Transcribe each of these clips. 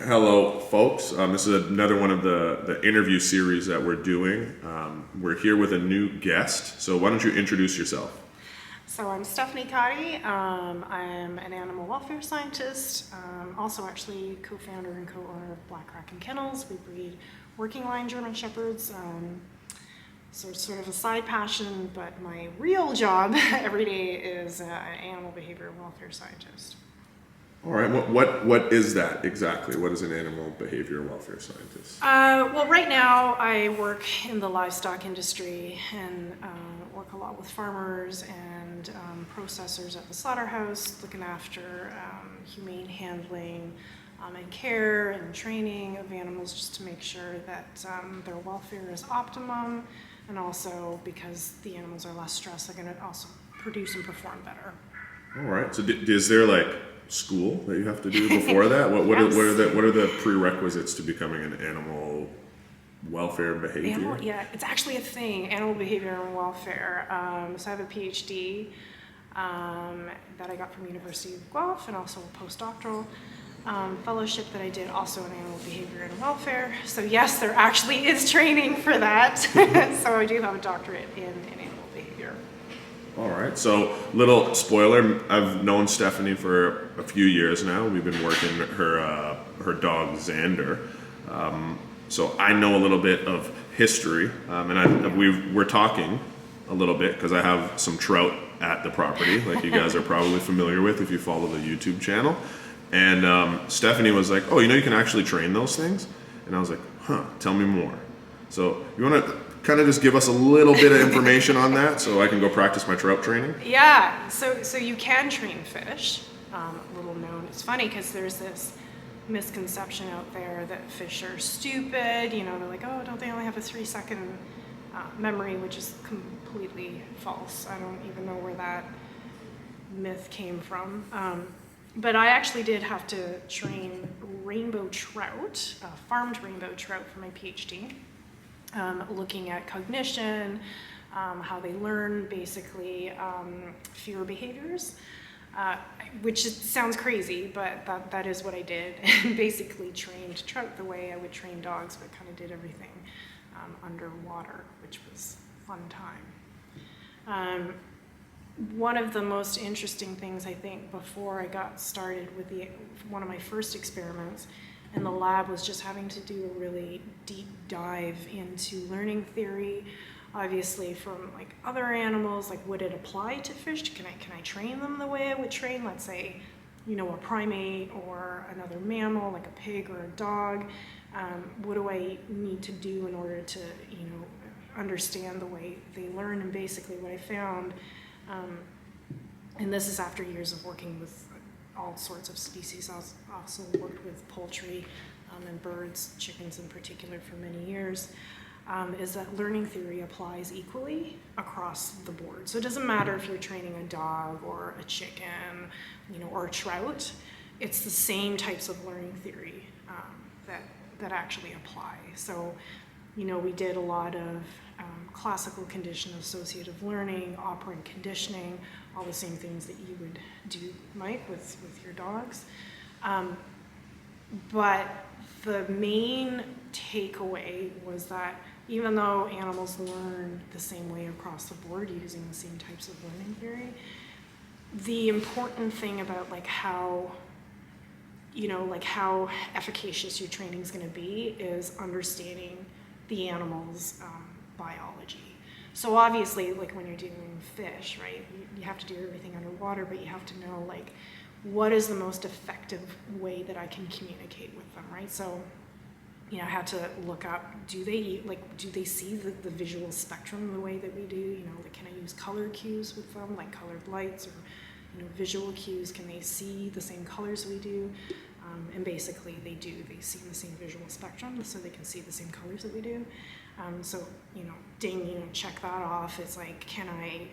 Hello, folks. This is another one of the interview series that we're doing. We're here with a new guest. So why don't you introduce yourself? So I'm Stephanie Cottee. I'm an animal welfare scientist, also actually co-founder and co-owner of Black Kraken Kennels. We breed working line German Shepherds. So it's sort of a side passion, but my real job every day is an animal behavior welfare scientist. All right. What is that exactly? What is an animal behavior welfare scientist? Well, right now I work in the livestock industry and work a lot with farmers and processors at the slaughterhouse, looking after humane handling and care and training of animals just to make sure that their welfare is optimum, and also because the animals are less stressed, they're going to also produce and perform better. All right. So is there like school that you have to do before that? What are the prerequisites to becoming an animal welfare behavior? Yeah, it's actually a thing, animal behavior and welfare. So I have a PhD that I got from University of Guelph, and also a postdoctoral fellowship that I did also in animal behavior and welfare. So yes, there actually is training for that. So I do have a doctorate in animal behavior. All right. So, little spoiler, I've known Stephanie for a few years now. We've been working her dog Xander. So I know a little bit of history, and we're talking a little bit because I have some trout at the property, like you guys are probably familiar with if you follow the YouTube channel. And Stephanie was like, "Oh, you can actually train those things?" And I was like, "Huh? Tell me more." So you want to kind of just give us a little bit of information on that so I can go practice my trout training? Yeah, so you can train fish. Little known. It's funny because there's this misconception out there that fish are stupid. They're like, oh, don't they only have a 3-second memory, which is completely false. I don't even know where that myth came from. But I actually did have to train rainbow trout, farmed rainbow trout for my PhD. Looking at cognition, how they learn, basically fear behaviors, which sounds crazy, but that is what I did. And basically trained trout the way I would train dogs, but kind of did everything underwater, which was a fun time. One of the most interesting things, I think, before I got started with one of my first experiments in the lab was just having to do a really deep dive into learning theory, obviously from like other animals. Like, would it apply to fish? Can I train them the way I would train, let's say, a primate or another mammal like a pig or a dog? What do I need to do in order to understand the way they learn? And basically what I found, and this is after years of working with all sorts of species. I also worked with poultry and birds, chickens in particular, for many years, is that learning theory applies equally across the board. So it doesn't matter if you're training a dog or a chicken, or a trout. It's the same types of learning theory that actually apply. So, we did a lot of classical condition associative learning, operant conditioning, all the same things that you would do, Mike, with your dogs. But the main takeaway was that even though animals learn the same way across the board using the same types of learning theory, the important thing about how efficacious your training is going to be is understanding the animal's biology. So obviously, like when you're dealing with fish, right, you have to do everything underwater, but you have to know what is the most effective way that I can communicate with them, right? So, I had to look up, do they see the visual spectrum the way that we do? Can I use color cues with them, like colored lights, or visual cues? Can they see the same colors we do? And basically they do. They see the same visual spectrum, so they can see the same colors that we do. So, ding, check that off. It's like, can they,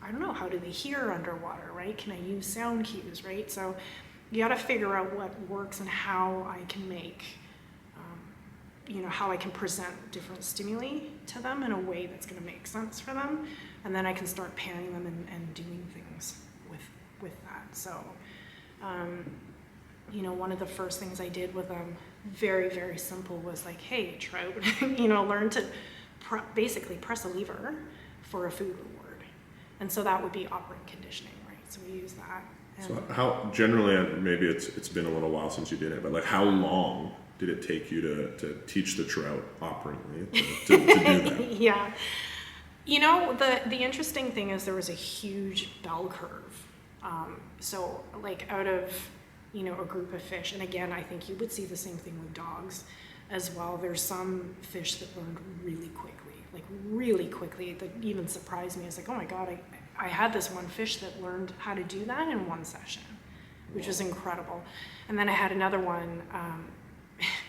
I don't know, how do they hear underwater, right? Can I use sound cues, right? So you gotta figure out what works and how I can make, how I can present different stimuli to them in a way that's gonna make sense for them. And then I can start pairing them and doing things with that. So one of the first things I did with them, very, very simple, was like, hey, Trout, learn to basically press a lever for a food reward. And so that would be operant conditioning, right? So we use that. So how, generally, maybe it's been a little while since you did it, but like how long did it take you to teach the Trout operantly to do that? Yeah. The interesting thing is there was a huge bell curve. So like out of, a group of fish, and again, I think you would see the same thing with dogs as well. There's some fish that learned really quickly, that even surprised me. It's like, oh my God, I had this one fish that learned how to do that in one session, which was incredible. And then I had another one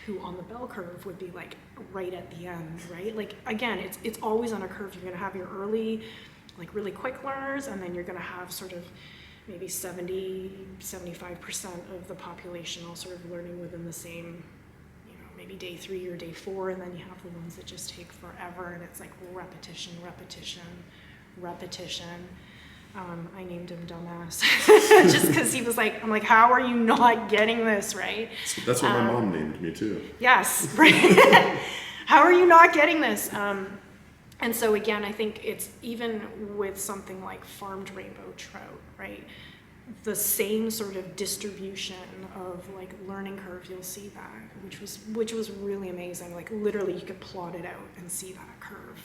who on the bell curve would be like right at the end, right? Like, again, it's always on a curve. You're gonna have your early, like really quick learners, and then you're gonna have sort of maybe 70-75% of the population all sort of learning within the same, maybe day 3 or day 4, and then you have the ones that just take forever, and it's like repetition. I named him Dumbass just because he was like, I'm like, how are you not getting this, right? That's what my mom named me too. Yes, right. How are you not getting this? And so again, I think it's even with something like farmed rainbow trout, right? The same sort of distribution of like learning curve, you'll see that, which was really amazing. Like literally, you could plot it out and see that curve.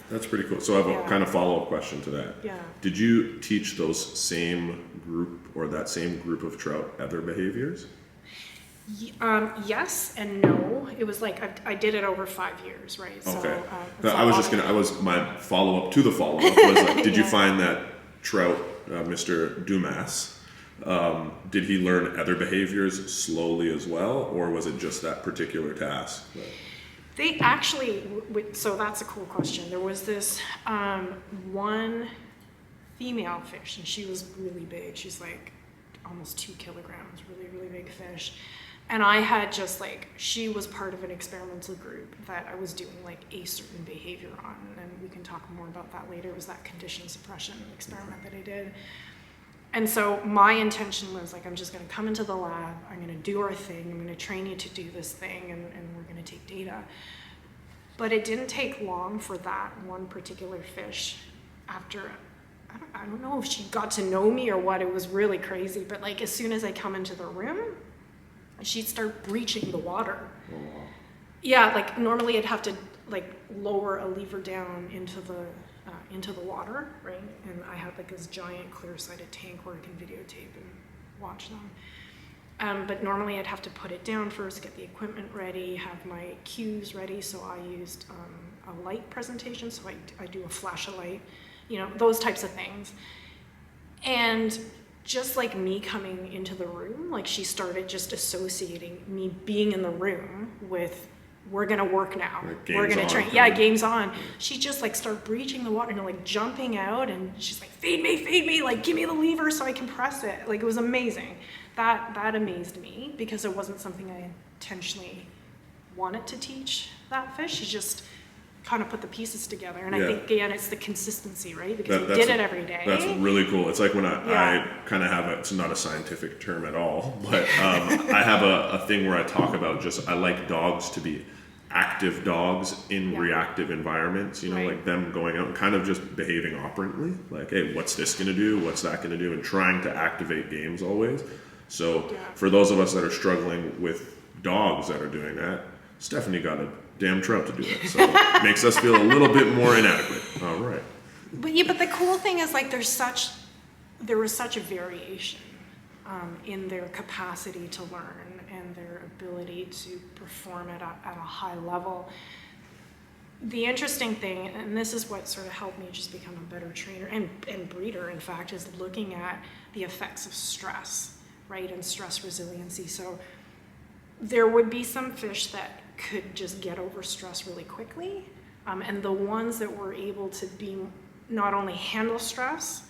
That's pretty cool. So I have a kind of follow-up question to that. Yeah. Did you teach those same group of trout other behaviors? Yes and no. It was like I did it over 5 years, right? Okay. So, my follow-up to the follow-up was like, did you find that Trout, Mr. Dumas, did he learn other behaviors slowly as well, or was it just that particular task? They actually, so that's a cool question. There was this one female fish, and she was really big. She's like almost 2 kilograms, really, really big fish. And I had just like, she was part of an experimental group that I was doing like a certain behavior on, and we can talk more about that later. It was that condition suppression experiment that I did. And so my intention was like, I'm just gonna come into the lab, I'm gonna do our thing, I'm gonna train you to do this thing, and we're gonna take data. But it didn't take long for that one particular fish, after, I don't know if she got to know me or what, it was really crazy, but like as soon as I come into the room, she'd start breaching the water. Oh, wow. Yeah, like normally I'd have to like lower a lever down into the water, right? And I had like this giant clear-sided tank where I can videotape and watch them. But normally I'd have to put it down first, get the equipment ready, have my cues ready. So I used a light presentation. So I do a flash of light, those types of things. And just like me coming into the room, like she started just associating me being in the room with, we're gonna work now. We're gonna train. Yeah, game's on. She just like started breaching the water and like jumping out, and she's like, feed me, like give me the lever so I can press it. Like it was amazing. That amazed me because it wasn't something I intentionally wanted to teach that fish. She just kind of put the pieces together, and I think again it's the consistency, right? Because we did it every day. That's really cool. It's like when I kind of have it's not a scientific term at all, but I have a thing where I talk about I like dogs to be active dogs in reactive environments, like them going out and kind of just behaving operantly, like, hey, what's this gonna do, what's that gonna do, and trying to activate games always. So for those of us that are struggling with dogs that are doing that, Stephanie got a damn trout to do it, so it makes us feel a little bit more inadequate. All right. But the cool thing is like there was such a variation in their capacity to learn and their ability to perform at a high level. The interesting thing, and this is what sort of helped me just become a better trainer and breeder, in fact, is looking at the effects of stress, right, and stress resiliency. So there would be some fish that could just get over stress really quickly, and the ones that were able to be not only handle stress,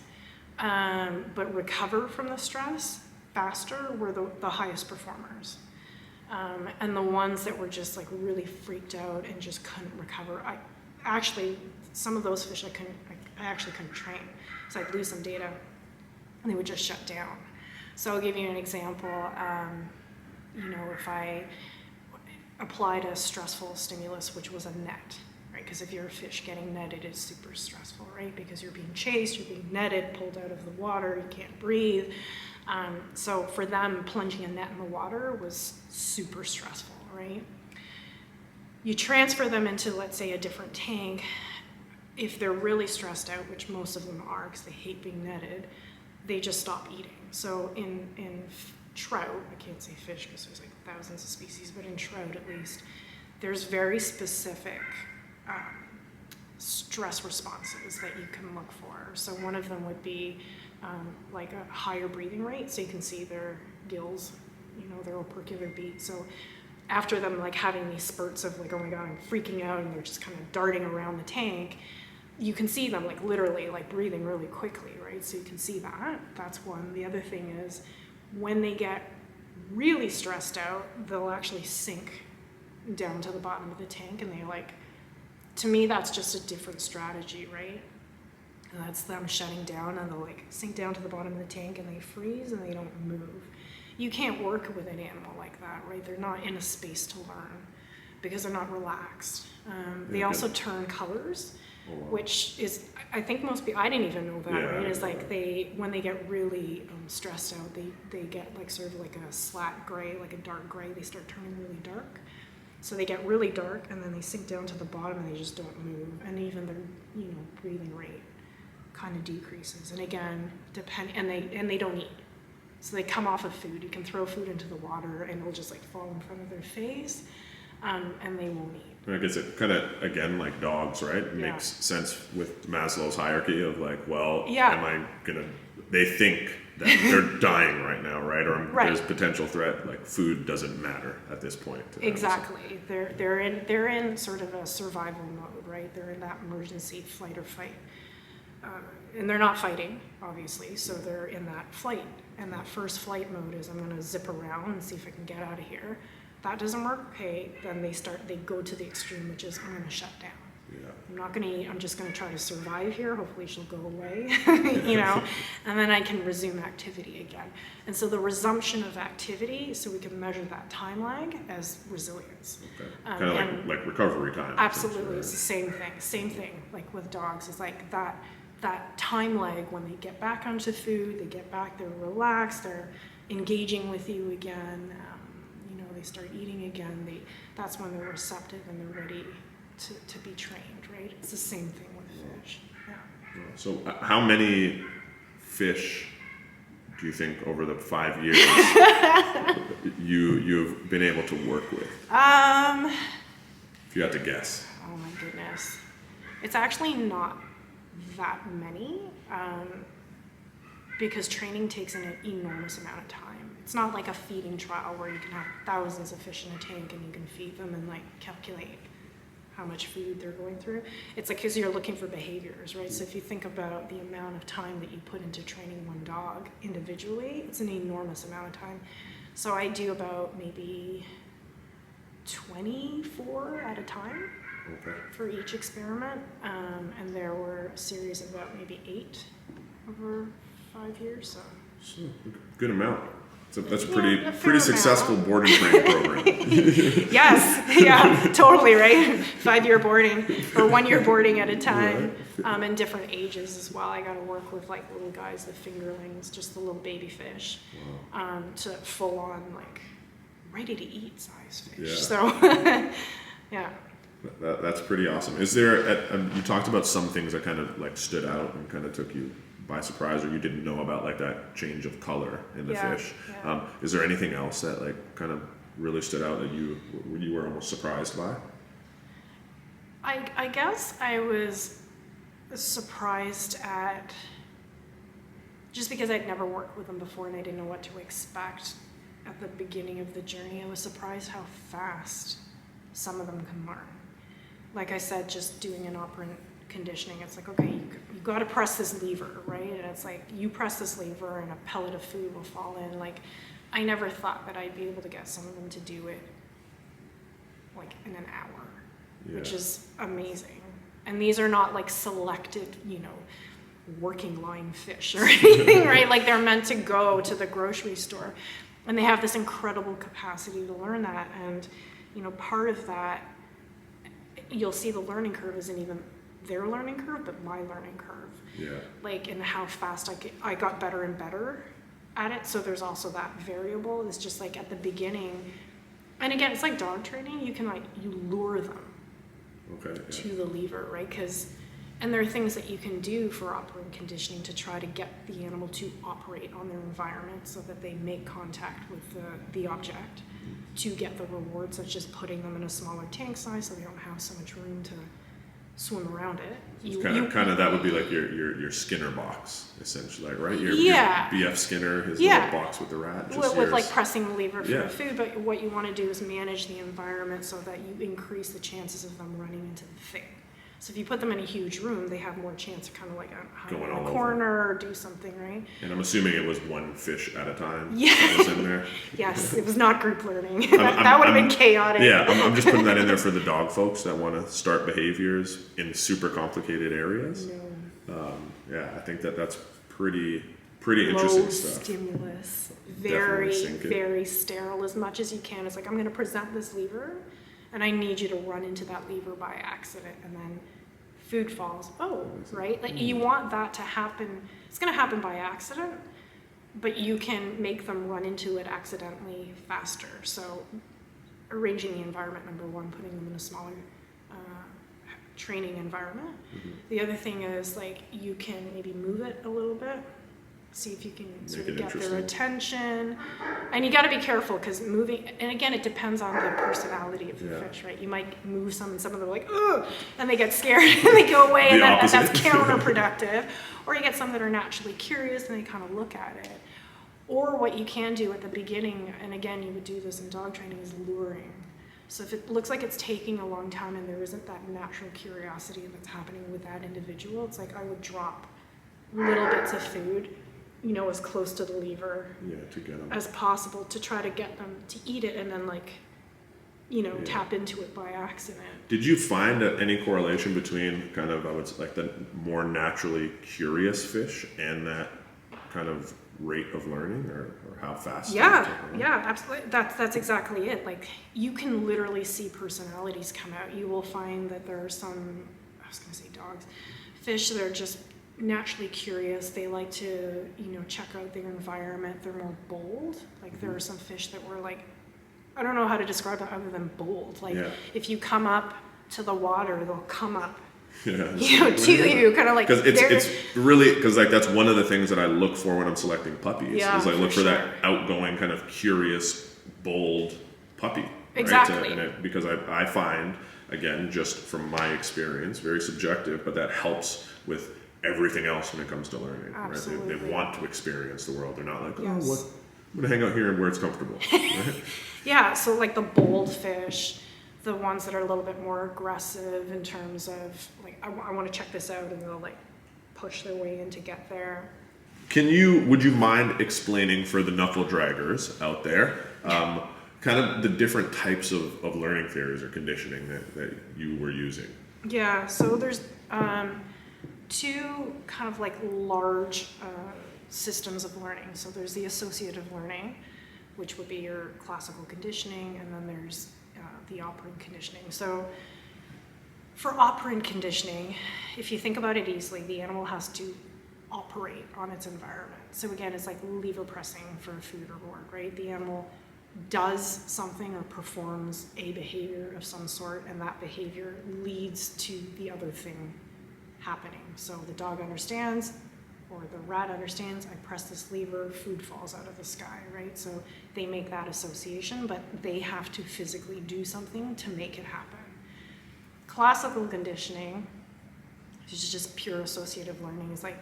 but recover from the stress faster were the highest performers. And the ones that were just like really freaked out and just couldn't recover, some of those fish I actually couldn't train. So I'd lose some data and they would just shut down. So I'll give you an example. if I applied a stressful stimulus, which was a net, right? Because if you're a fish, getting netted is super stressful, right? Because you're being chased, you're being netted, pulled out of the water, you can't breathe. So for them, plunging a net in the water was super stressful, right? You transfer them into, let's say, a different tank. If they're really stressed out, which most of them are because they hate being netted, they just stop eating. So in trout, I can't say fish because there's like thousands of species, but in trout at least, there's very specific stress responses that you can look for. So one of them would be like a higher breathing rate. So you can see their gills, their opercular beat. So after them like having these spurts of like, oh my God, I'm freaking out, and they're just kind of darting around the tank, you can see them like literally like breathing really quickly, right? So you can see that. That's one. The other thing is when they get really stressed out, they'll actually sink down to the bottom of the tank, and they like, to me, that's just a different strategy, right? And that's them shutting down, and they'll like sink down to the bottom of the tank and they freeze and they don't move. You can't work with an animal like that, right? They're not in a space to learn because they're not relaxed. They also turn colors, which is, I think most people, I didn't even know that, right? It's like when they get really stressed out, they get like sort of like a slat gray, like a dark gray, they start turning really dark. So they get really dark and then they sink down to the bottom and they just don't move. And even their, breathing rate kind of decreases. And again, and they don't eat. So they come off of food. You can throw food into the water and it'll just like fall in front of their face, and they won't eat. I guess it kind of, again, like dogs, right? It makes sense with Maslow's hierarchy of like, well, am I gonna, they think that they're dying right now, right? Or there's potential threat, like food doesn't matter at this point. Exactly. They're in sort of a survival mode, right? They're in that emergency flight or fight. And they're not fighting, obviously, so they're in that flight. And that first flight mode is I'm going to zip around and see if I can get out of here. That doesn't work, okay, then they go to the extreme, which is I'm going to shut down. Yeah. I'm not going to eat, I'm just going to try to survive here. Hopefully she'll go away, and then I can resume activity again. And so the resumption of activity, so we can measure that time lag as resilience. Okay. Kind of like recovery time. Absolutely, it's the same thing, like with dogs, it's like that time lag when they get back onto food, they get back, they're relaxed, they're engaging with you again, they start eating again, that's when they're receptive and they're ready to be trained, right? It's the same thing with fish. Yeah. So how many fish do you think over the 5 years you've been able to work with? If you had to guess. Oh my goodness. It's actually not that many, because training takes an enormous amount of time. It's not like a feeding trial where you can have thousands of fish in a tank and you can feed them and like calculate how much food they're going through. It's like, because you're looking for behaviors, right? So if you think about the amount of time that you put into training one dog individually, it's an enormous amount of time. So I do about maybe 24 at a time. Okay. For each experiment, and there were a series of about maybe 8 over 5 years. So good amount. So that's a pretty successful boarding training program. Yes, yeah, totally right. 5-year boarding or 1-year boarding at a time, and different ages as well. I got to work with like little guys, the fingerlings, just the little baby fish, to full on like ready to eat size fish. Yeah. So yeah. That's pretty awesome. Is there, you talked about some things that kind of like stood out and kind of took you by surprise, or you didn't know about, like that change of color in the fish. Yeah. Is there anything else that like kind of really stood out that you were almost surprised by? I guess I was surprised at, just because I'd never worked with them before and I didn't know what to expect at the beginning of the journey, I was surprised how fast some of them can learn. Like I said, just doing an operant conditioning, it's like, okay, you got to press this lever, right? And it's like, you press this lever and a pellet of food will fall in. Like, I never thought that I'd be able to get some of them to do it like in an hour, which is amazing. And these are not like selected, working line fish or anything, right? Like they're meant to go to the grocery store. And they have this incredible capacity to learn that. And, you know, part of that, you'll see the learning curve isn't even their learning curve, but my learning curve. Yeah. Like, and how fast I got better and better at it. So there's also that variable. It's just like at the beginning, and again, it's like dog training. You can you lure them to the lever, right? And there are things that you can do for operant conditioning to try to get the animal to operate on their environment so that they make contact with the object to get the reward, such as putting them in a smaller tank size so they don't have so much room to swim around it. Kind of that would be like your Skinner box, essentially, right? Your BF Skinner, his little box with the rat. With like pressing the lever for the food, but what you want to do is manage the environment so that you increase the chances of them running into the thing. So if you put them in a huge room, they have more chance of kind of like hide in a corner or do something, right? And I'm assuming it was one fish at a time. Yeah. That was in there. Yes, it was not group learning. That would have been chaotic. Yeah, I'm just putting that in there for the dog folks that want to start behaviors in super complicated areas. No. I think that's pretty interesting Low stuff. Stimulus, Definitely very sterile as much as you can. It's like, I'm going to present this lever, and I need you to run into that lever by accident, and then food falls. Oh, right? Like, you want that to happen. It's going to happen by accident, but you can make them run into it accidentally faster. So arranging the environment, number one, putting them in a smaller training environment. The other thing is, like, you can maybe move it a little bit, see if you can sort of get their attention. And you got to be careful, because moving, and again, it depends on the personality of the fish, right? You might move some, and some of them are like, ugh, and they get scared and they go away, and that's counterproductive. Or you get some that are naturally curious and they kind of look at it. Or what you can do at the beginning, and again, you would do this in dog training, is luring. So if it looks like it's taking a long time and there isn't that natural curiosity that's happening with that individual, it's like I would drop little bits of food, you know, as close to the lever to get them as possible to try to get them to eat it, and then, like, you know, tap into it by accident. Did you find any correlation between kind of, I would say, like the more naturally curious fish and that kind of rate of learning, or how fast? Yeah, absolutely. That's exactly it. Like, you can literally see personalities come out. You will find that there are some, I was going to say dogs, fish that are just naturally curious. They like to, you know, check out their environment. They're more bold. Like, there are some fish that were like, I don't know how to describe it other than bold. Like, if you come up to the water, they'll come up, you know, to you, kind of like. Because it's really, because like that's one of the things that I look for when I'm selecting puppies. Is I look for that outgoing, kind of curious, bold puppy. Exactly. Right? Because I find, again, just from my experience, very subjective, but that helps with everything else when it comes to learning. Absolutely. Right? They want to experience the world. They're not like, I'm going to hang out here where it's comfortable. Right? So like the bold fish, the ones that are a little bit more aggressive in terms of, like, I want to check this out, and they'll like push their way in to get there. Would you mind explaining for the knuckle draggers out there, kind of the different types of learning theories or conditioning that you were using? Yeah, so there's two kind of like large systems of learning. So there's the associative learning, which would be your classical conditioning, and then there's the operant conditioning. So for operant conditioning, if you think about it easily, the animal has to operate on its environment. So again, it's like lever pressing for food or reward, right? The animal does something or performs a behavior of some sort, and that behavior leads to the other thing happening. So the dog understands, or the rat understands, I press this lever, food falls out of the sky, right? So they make that association, but they have to physically do something to make it happen. Classical conditioning, which is just pure associative learning, is like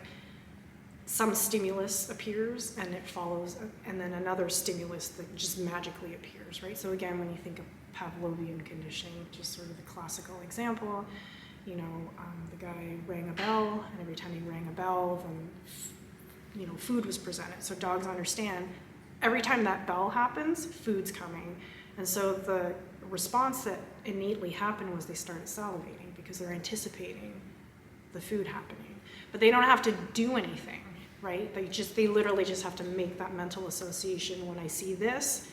some stimulus appears and it follows, and then another stimulus that just magically appears, right? So again, when you think of Pavlovian conditioning, which is sort of the classical example, you know, the guy rang a bell, and every time he rang a bell, then, you know, food was presented. So dogs understand every time that bell happens, food's coming. And so the response that innately happened was they started salivating because they're anticipating the food happening. But they don't have to do anything. right? They literally just have to make that mental association. When I see this,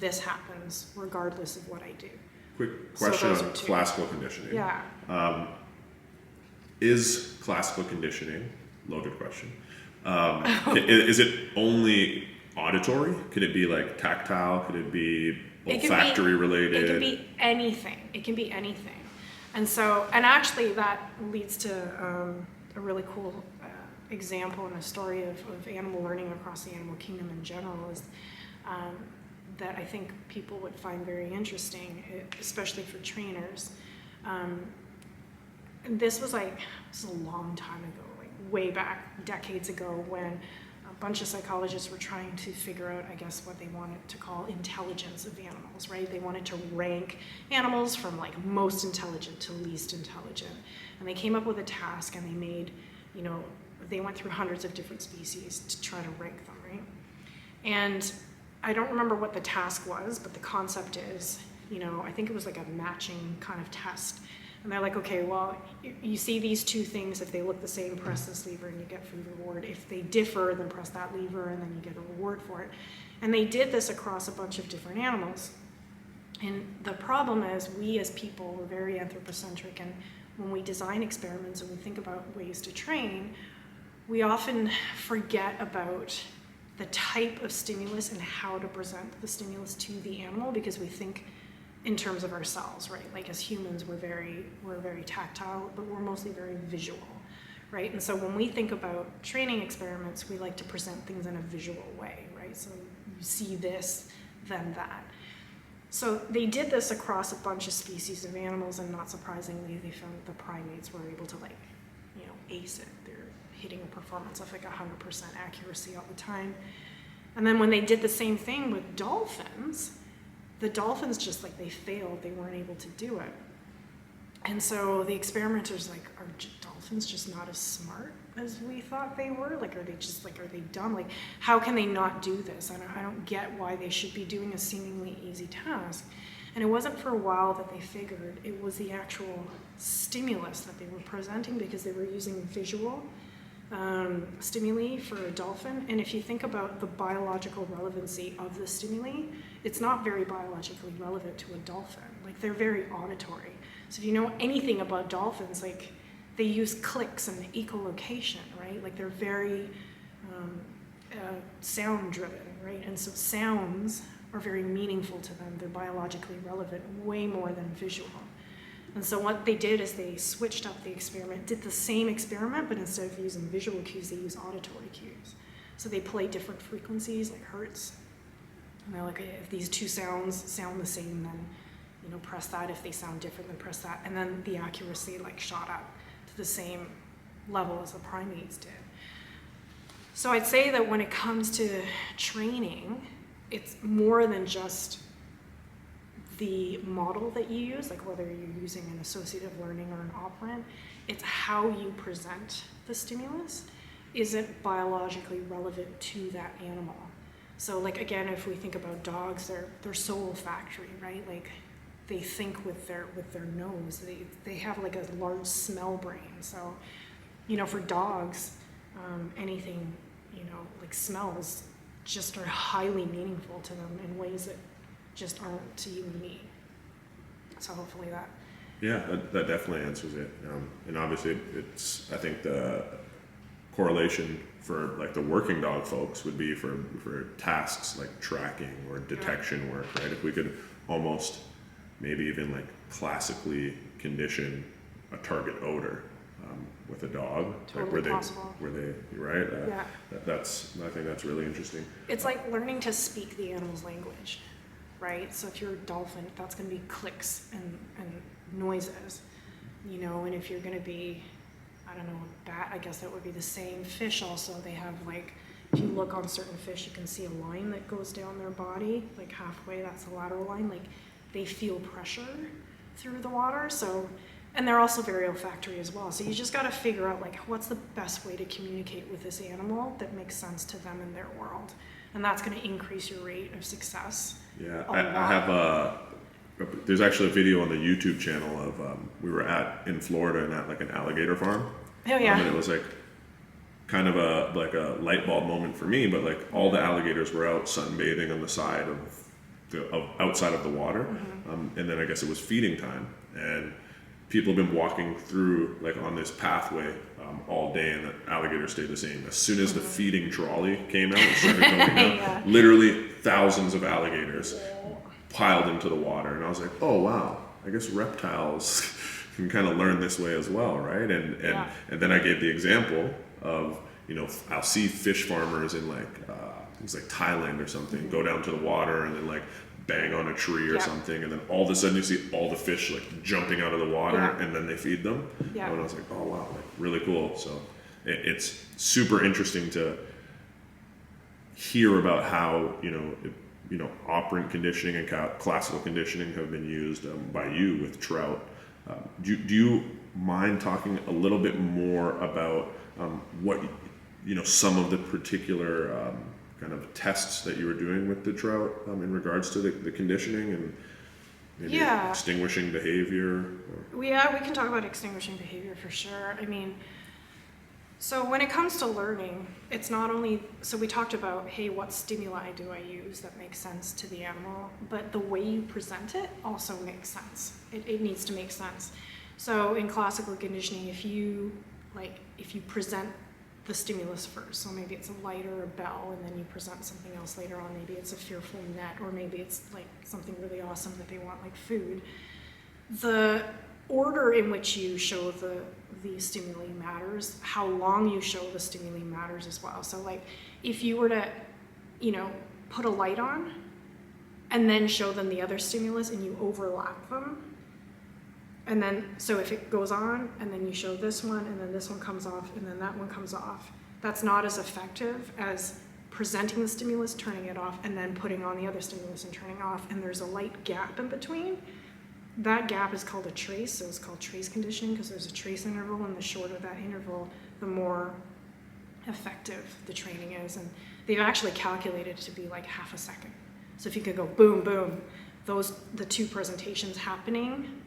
this happens regardless of what I do. Quick So question those on are two. classical conditioning. Yeah. Is classical conditioning, loaded question, is it only auditory? Could it be like tactile? Could it be olfactory related? It can be anything. It can be anything. And so, and actually that leads to a really cool example and a story of animal learning across the animal kingdom in general is that I think people would find very interesting, especially for trainers. And this was a long time ago, like way back, decades ago, when a bunch of psychologists were trying to figure out, I guess, what they wanted to call intelligence of animals, right? They wanted to rank animals from like most intelligent to least intelligent. And they came up with a task and they made, they went through hundreds of different species to try to rank them, right? And I don't remember what the task was, but the concept is, I think it was like a matching kind of test. And they're like, okay, well, you see these two things, if they look the same, press this lever and you get food reward. If they differ, then press that lever and then you get a reward for it. And they did this across a bunch of different animals. And the problem is we as people, we're very anthropocentric, and when we design experiments and we think about ways to train, we often forget about the type of stimulus and how to present the stimulus to the animal, because we think in terms of ourselves, right? Like as humans, we're very tactile, but we're mostly very visual, right? And so when we think about training experiments, we like to present things in a visual way, right? So you see this, then that. So they did this across a bunch of species of animals, and not surprisingly, they found that the primates were able to ace it. They're hitting a performance of 100% accuracy all the time. And then when they did the same thing with dolphins, the dolphins just they failed. They weren't able to do it. And so the experimenters are dolphins just not as smart as we thought they were? Are they dumb? How can they not do this? I don't get why they should be doing a seemingly easy task. And it wasn't for a while that they figured it was the actual stimulus that they were presenting, because they were using visual stimuli for a dolphin. And if you think about the biological relevancy of the stimuli, it's not very biologically relevant to a dolphin. They're very auditory. So if you know anything about dolphins, they use clicks and echolocation, right? They're very sound driven, right? And so sounds are very meaningful to them. They're biologically relevant way more than visual. And so what they did is they switched up the experiment, did the same experiment, but instead of using visual cues, they use auditory cues. So they play different frequencies, like hertz. And they're like, if these two sounds sound the same, then press that. If they sound different, then press that. And then the accuracy shot up to the same level as the primates did. So I'd say that when it comes to training, it's more than just the model that you use, whether you're using an associative learning or an operant. It's how you present the stimulus isn't biologically relevant to that animal. So again, if we think about dogs, they're so olfactory, right? They think with their nose. They have a large smell brain. So for dogs, anything smells just are highly meaningful to them in ways that just aren't to you and me. So hopefully that. Yeah, that definitely answers it. And obviously I think the correlation for the working dog folks would be for tasks like tracking or detection work, right? If we could almost maybe even classically condition a target odor with a dog, totally possible. where they right? Yeah. I think that's really interesting. It's like learning to speak the animal's language, right? So if you're a dolphin, that's going to be clicks and noises, and if you're going to be, I don't know, a bat, I guess that would be the same. Fish also, they have if you look on certain fish, you can see a line that goes down their body, halfway, that's the lateral line. They feel pressure through the water. So, and they're also very olfactory as well. So you just got to figure out what's the best way to communicate with this animal that makes sense to them in their world. And that's going to increase your rate of success. Yeah, I have there's actually a video on the YouTube channel of we were in Florida and at an alligator farm. Oh yeah. And it was kind of like a light bulb moment for me, but like all the alligators were out sunbathing on the side of outside of the water. And then I guess it was feeding time, and people have been walking through like on this pathway all day, and the alligators stayed the same. As soon as the feeding trolley came out and started going out, literally thousands of alligators piled into the water. And I was like, oh wow, I guess reptiles can kind of learn this way as well, right? And then I gave the example of, you know, I'll see fish farmers in like things like Thailand or something go down to the water and then like bang on a tree or something, and then all of a sudden you see all the fish like jumping out of the water, and then they feed them. And I was like, oh wow, like really cool. So it's super interesting to hear about how, you know, operant conditioning and classical conditioning have been used by you with trout. Do you mind talking a little bit more about what, you know, some of the particular kind of tests that you were doing with the trout in regards to the conditioning and maybe extinguishing behavior? Yeah, we can talk about extinguishing behavior for sure. I mean, so when it comes to learning, it's not only, so we talked about, hey, what stimuli do I use that makes sense to the animal, but the way you present it also makes sense. It needs to make sense. So in classical conditioning, if you present the stimulus first, so maybe it's a light or a bell, and then you present something else later on, maybe it's a fearful net, or maybe it's like something really awesome that they want, like food. The order in which you show the stimuli matters. How long you show the stimuli matters as well. So like if you were to, you know, put a light on and then show them the other stimulus and you overlap them, and then, so if it goes on and then you show this one and then this one comes off and then that one comes off, that's not as effective as presenting the stimulus, turning it off, and then putting on the other stimulus and turning off, and there's a light gap in between. That gap is called a trace, so it's called trace conditioning because there's a trace interval, and the shorter that interval, the more effective the training is. And they've actually calculated it to be like half a second. So if you could go boom, boom, the two presentations happening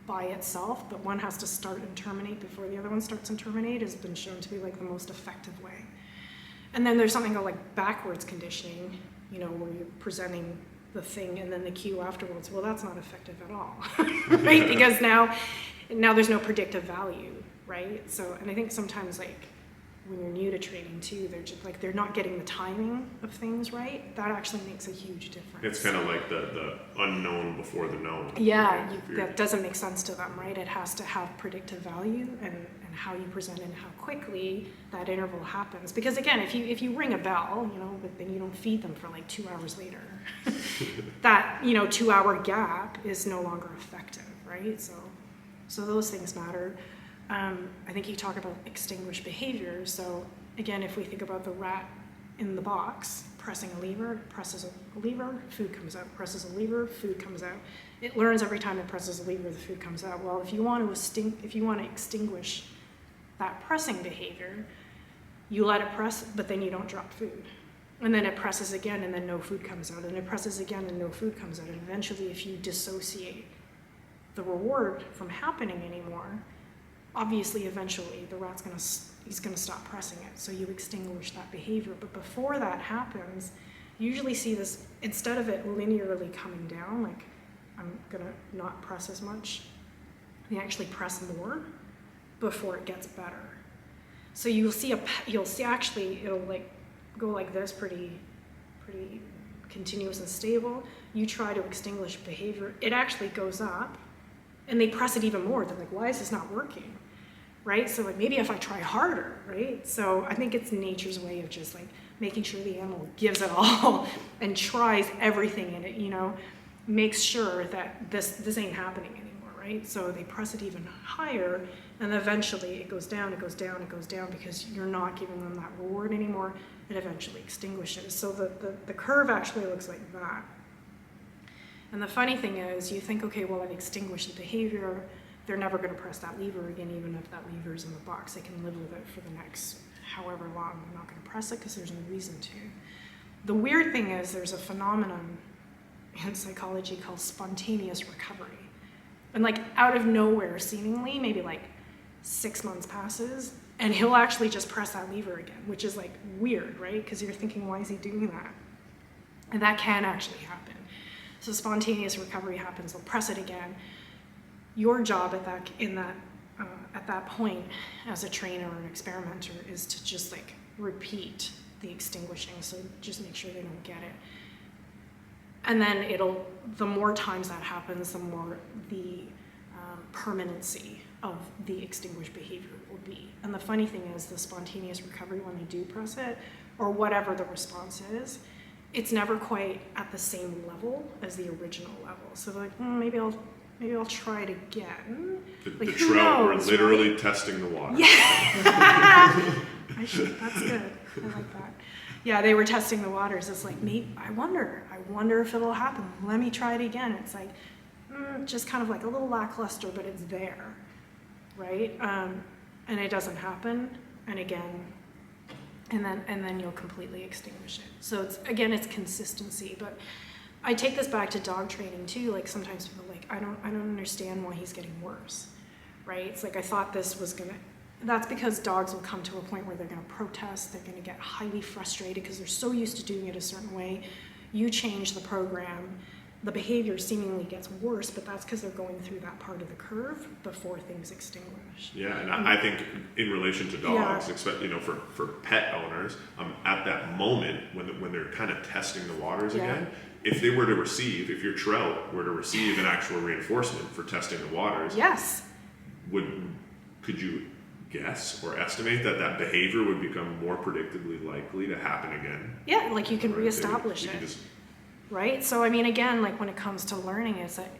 by itself, but one has to start and terminate before the other one starts and terminate, has been shown to be like the most effective way. And then there's something called like backwards conditioning, you know, where you're presenting the thing and then the cue afterwards. Well, that's not effective at all, right? Because now there's no predictive value, right? So, and I think sometimes like when you're new to training too, they're just like, they're not getting the timing of things right. That actually makes a huge difference. It's kind of like the unknown before the known. Yeah, that doesn't make sense to them, right? It has to have predictive value and how you present and how quickly that interval happens. Because again, if you ring a bell, you know, but then you don't feed them for like 2 hours later, that, you know, 2 hour gap is no longer effective, right? So those things matter. I think you talk about extinguished behavior. So again, if we think about the rat in the box, pressing a lever, presses a lever, food comes out, presses a lever, food comes out. It learns every time it presses a lever, the food comes out. Well, if you want to extinguish that pressing behavior, you let it press, but then you don't drop food. And then it presses again, and then no food comes out, and it presses again, and no food comes out. And eventually, if you dissociate the reward from happening anymore, obviously, eventually, the rat's he's gonna stop pressing it. So you extinguish that behavior. But before that happens, you usually see this, instead of it linearly coming down, like I'm gonna not press as much, they actually press more before it gets better. So you'll see actually, it'll like go like this, pretty continuous and stable. You try to extinguish behavior, it actually goes up, and they press it even more. They're like, why is this not working? Right? So like maybe if I try harder, right? So I think it's nature's way of just like making sure the animal gives it all and tries everything in it, you know, makes sure that this ain't happening anymore, right? So they press it even higher, and eventually it goes down, it goes down, it goes down, because you're not giving them that reward anymore. It eventually extinguishes. So the curve actually looks like that. And the funny thing is, you think, okay, well, I've extinguished the behavior, they're never going to press that lever again, even if that lever is in the box. They can live with it for the next however long. They're not going to press it because there's no reason to. The weird thing is there's a phenomenon in psychology called spontaneous recovery. And like out of nowhere, seemingly, maybe like 6 months passes, And he'll actually just press that lever again, which is like weird, right? Because you're thinking, why is he doing that? And that can actually happen. So spontaneous recovery happens, they'll press it again. Your job at that point as a trainer or an experimenter is to just like repeat the extinguishing, so just make sure they don't get it. And then the more times that happens, the more the permanency of the extinguished behavior will be. And the funny thing is, the spontaneous recovery, when they do press it, or whatever the response is, it's never quite at the same level as the original level. So they're like, maybe I'll try it again. The Like, trout were knows, literally right? testing the water. Yeah. That's good. I like that. Yeah, they were testing the waters. It's like, I wonder if it'll happen. Let me try it again. It's like, just kind of like a little lackluster, but it's there, right? And it doesn't happen. And again, and then you'll completely extinguish it. So it's consistency. But I take this back to dog training too. Like sometimes people are like, I don't understand why he's getting worse, right? It's like, I thought this was gonna. That's because dogs will come to a point where they're going to protest. They're going to get highly frustrated because they're so used to doing it a certain way. You change the program, the behavior seemingly gets worse, but that's because they're going through that part of the curve before things extinguish. Yeah, and I think in relation to dogs, for pet owners, at that moment when they're kind of testing the waters again, if they were to receive, if your trout were to receive an actual reinforcement for testing the waters, yes, could you guess or estimate that behavior would become more predictably likely to happen again? Yeah, like you can reestablish you it. can just, right? So, I mean, again, like when it comes to learning, it's like,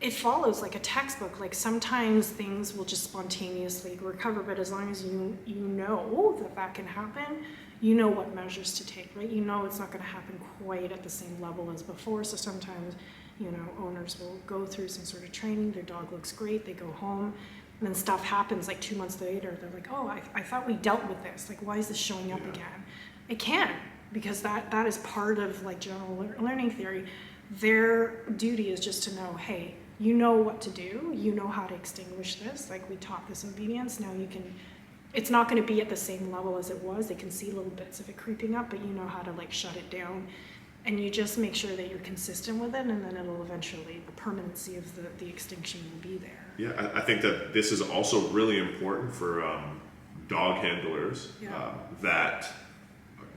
it follows like a textbook. Like sometimes things will just spontaneously recover, but as long as you know that can happen, you know what measures to take, right? You know it's not going to happen quite at the same level as before. So sometimes, owners will go through some sort of training, their dog looks great, they go home, and then stuff happens like 2 months later. They're like, oh, I thought we dealt with this. Like, why is this showing up again? It can, because that is part of like general learning theory. Their duty is just to know, hey, you know what to do. You know how to extinguish this. Like we taught this obedience. Now you can, it's not going to be at the same level as it was. They can see little bits of it creeping up, but you know how to like shut it down. And you just make sure that you're consistent with it, and then it'll eventually, the permanency of the extinction will be there. Yeah, I think that this is also really important for dog handlers, that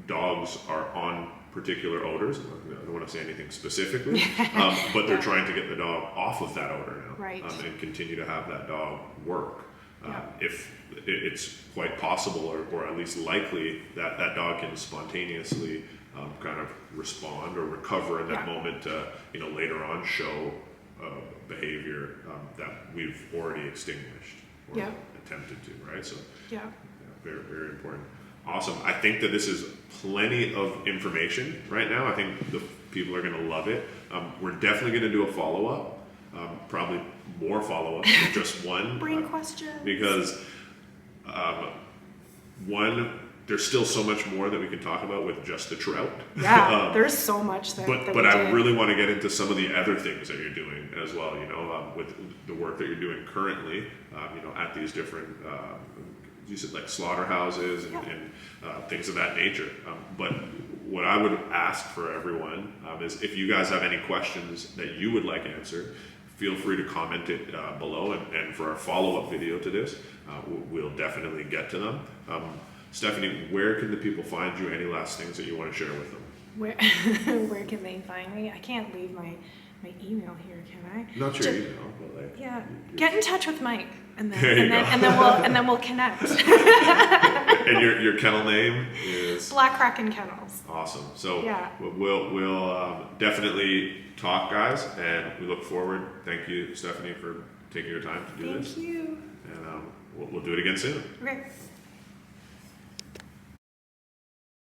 dogs are on particular odors. I don't want to say anything specifically, but they're trying to get the dog off of that odor now, right. And continue to have that dog work. If it's quite possible, or at least likely, that dog can spontaneously kind of respond or recover in that moment to, later on show behavior that we've already extinguished or attempted to, right? So very, very important. Awesome. I think that this is plenty of information right now. I think the people are going to love it. We're definitely going to do a follow-up, probably more follow-up than just one. Bring questions. Because there's still so much more that we can talk about with just the trout. Yeah, there's so much that But I really want to get into some of the other things that you're doing as well, with the work that you're doing currently, at these different, you said like slaughterhouses and things of that nature. But what I would ask for everyone is if you guys have any questions that you would like answered, feel free to comment it below. And for our follow-up video to this, we'll definitely get to them. Stephanie, where can the people find you? Any last things that you want to share with them? Where can they find me? I can't leave my email here, can I? Not your email, but like get in touch with Mike, and then we'll connect. And your kennel name is Black Kraken Kennels. Awesome. So we'll definitely talk, guys, and we look forward. Thank you, Stephanie, for taking your time to do this. Thank you. And we'll do it again soon. Okay.